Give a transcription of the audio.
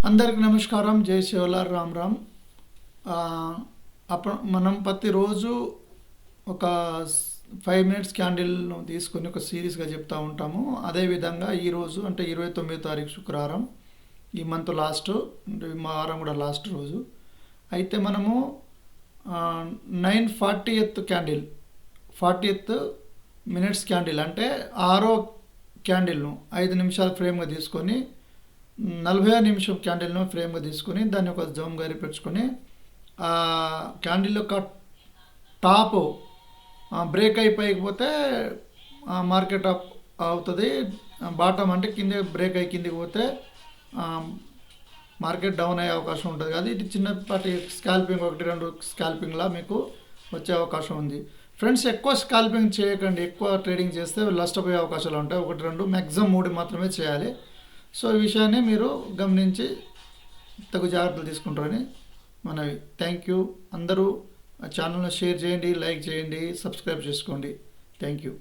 అందరికి నమస్కారం. జై శివలాల్ రామ్ రామ్. మనం ప్రతిరోజు ఒక 5 మినిట్స్ క్యాండిల్ను తీసుకొని ఒక సిరీస్గా చెప్తూ ఉంటాము. అదేవిధంగా ఈరోజు అంటే 29వ తారీఖు శుక్రవారం, ఈ మంత్ లాస్ట్, అంటే మా వారం కూడా లాస్ట్ రోజు. అయితే మనము 9:40th candle, 40th minutes candle అంటే 6వ క్యాండిల్ను 5 నిమిషాల ఫ్రేమ్గా తీసుకొని 40వ నిమిషం క్యాండిల్ను ఫ్రేమ్గా తీసుకొని దాన్ని ఒక జోమ్ గారి పెట్టుకొని ఆ క్యాండిల్ యొక్క టాప్ బ్రేక్ అయిపోయిపోతే మార్కెట్ అప్ అవుతుంది. బాటమ్ అంటే కింద బ్రేక్ అయి కిందికి పోతే మార్కెట్ డౌన్ అయ్యే అవకాశం ఉంటుంది. అది ఇది చిన్నపాటి స్కాల్పింగ్, 1-2 స్కాల్పింగ్లా మీకు వచ్చే అవకాశం ఉంది. ఫ్రెండ్స్, ఎక్కువ స్కాల్పింగ్ చేయకండి. ఎక్కువ ట్రేడింగ్ చేస్తే నష్టపోయే అవకాశాలు ఉంటాయి. 1-2 మ్యాక్సిమం 3 మాత్రమే చేయాలి. సో ఈ విషయాన్ని మీరు గమనించి తగు జాగ్రత్తలు తీసుకుంటారని మనవి. Thank you. అందరూ ఛానల్ను షేర్ చేయండి, లైక్ చేయండి, సబ్స్క్రైబ్ చేసుకోండి. Thank you.